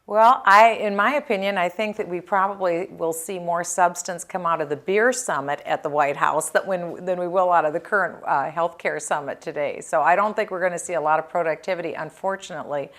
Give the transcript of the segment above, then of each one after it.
Well, in my opinion, I think that we probably will see more substance come out of the beer summit at the White House than we will out of the current healthcare summit today. So I don't think we're going to see a lot of productivity, unfortunately,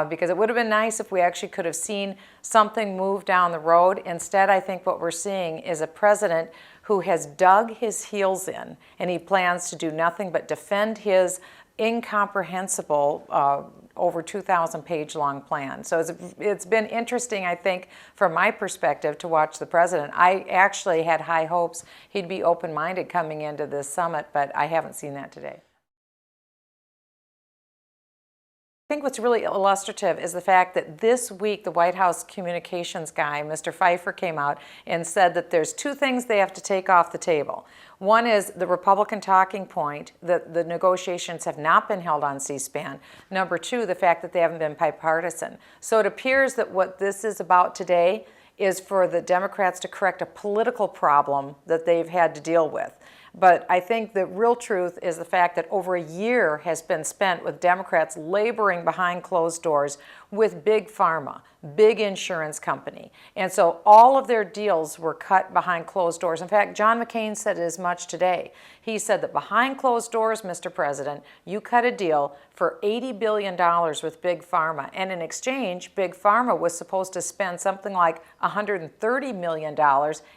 because it would have been nice if we actually could have seen something move down the road. Instead, I think what we're seeing is a president who has dug his heels in, and he plans to do nothing but defend his incomprehensible over 2,000 page long plan. So it's been interesting, I think, from my perspective, to watch the president. I actually had high hopes he'd be open-minded coming into this summit, but I haven't seen that today. I think what's really illustrative is the fact that this week the White House communications guy, Mr. Pfeiffer, came out and said that there's two things they have to take off the table. One is the Republican talking point that the negotiations have not been held on C-SPAN. Number two, the fact that they haven't been bipartisan. So it appears that what this is about today is for the Democrats to correct a political problem that they've had to deal with. But I think the real truth is the fact that over a year has been spent with Democrats laboring behind closed doors with big pharma, big insurance company. And so all of their deals were cut behind closed doors. In fact, John McCain said as much today. He said that behind closed doors, Mr. President, you cut a deal for $80 billion with big pharma. And in exchange, big pharma was supposed to spend something like $130 million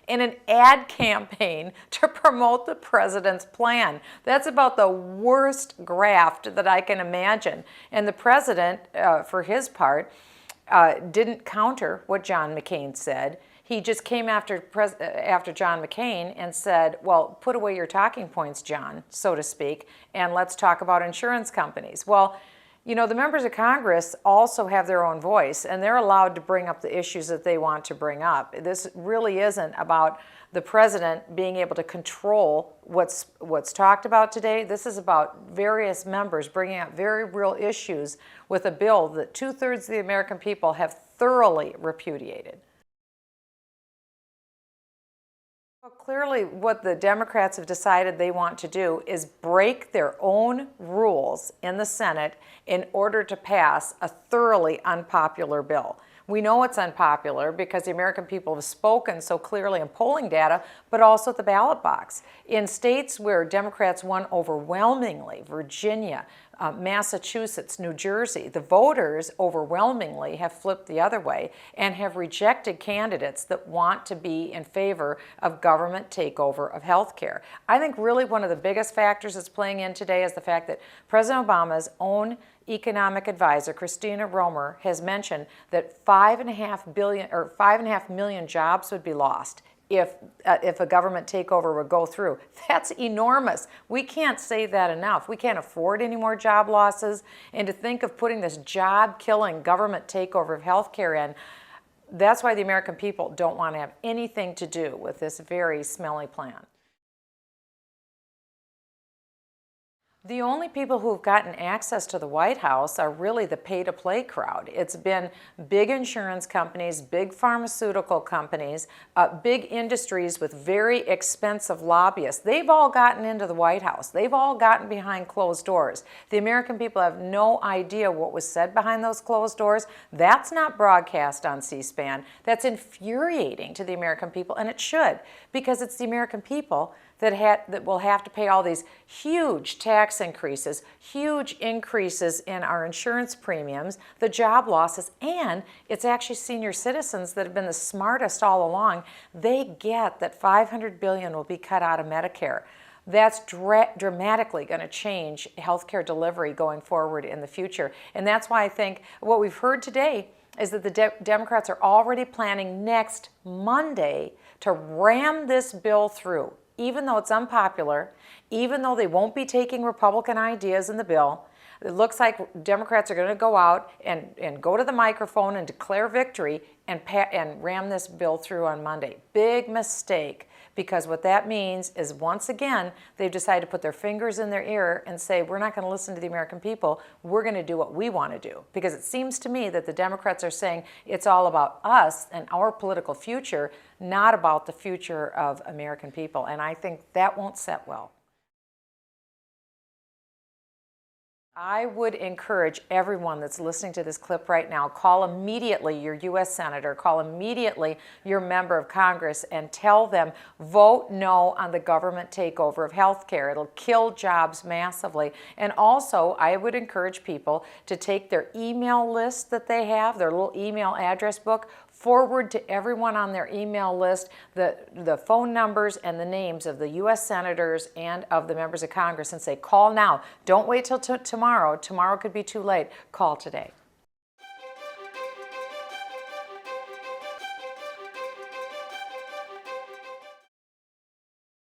in an ad campaign to promote the president's plan. That's about the worst graft that I can imagine. And the president, for his part, didn't counter what John McCain said. He just came after John McCain and said, well, put away your talking points, John, so to speak, and let's talk about insurance companies. Well, you know, the members of Congress also have their own voice, and they're allowed to bring up the issues that they want to bring up. This really isn't about the president being able to control what's talked about today. This is about various members bringing up very real issues with a bill that 2/3 of the American people have thoroughly repudiated. Well, clearly, what the Democrats have decided they want to do is break their own rules in the Senate in order to pass a thoroughly unpopular bill. We know it's unpopular because the American people have spoken so clearly in polling data, but also at the ballot box. In states where Democrats won overwhelmingly, Virginia, Massachusetts, New Jersey, the voters overwhelmingly have flipped the other way and have rejected candidates that want to be in favor of government takeover of health care. I think really one of the biggest factors that's playing in today is the fact that President Obama's own economic advisor, Christina Romer, has mentioned that 5.5 million jobs would be lost if a government takeover would go through. That's enormous. We can't say that enough. We can't afford any more job losses. And to think of putting this job-killing government takeover of healthcare in, that's why the American people don't want to have anything to do with this very smelly plan. The only people who have gotten access to the White House are really the pay-to-play crowd. It's been big insurance companies, big pharmaceutical companies, big industries with very expensive lobbyists. They've all gotten into the White House. They've all gotten behind closed doors. The American people have no idea what was said behind those closed doors. That's not broadcast on C-SPAN. That's infuriating to the American people, and it should, because it's the American people that will have to pay all these huge tax increases, huge increases in our insurance premiums, the job losses, and it's actually senior citizens that have been the smartest all along. They get that $500 billion will be cut out of Medicare. That's dramatically going to change healthcare delivery going forward in the future. And that's why I think what we've heard today is that the Democrats are already planning next Monday to ram this bill through. Even though it's unpopular, even though they won't be taking Republican ideas in the bill, it looks like Democrats are going to go out and go to the microphone and declare victory and ram this bill through on Monday. Big mistake, because what that means is, once again, they've decided to put their fingers in their ear and say, we're not going to listen to the American people, we're going to do what we want to do. Because it seems to me that the Democrats are saying it's all about us and our political future, not about the future of American people. And I think that won't set well. I would encourage everyone that's listening to this clip right now, call immediately your U.S. Senator, call immediately your member of Congress and tell them, vote no on the government takeover of health care. It'll kill jobs massively. And also, I would encourage people to take their email list that they have, their little email address book, forward to everyone on their email list the phone numbers and the names of the U.S. senators and of the members of Congress and say, call now. Don't wait till tomorrow. Tomorrow could be too late. Call today.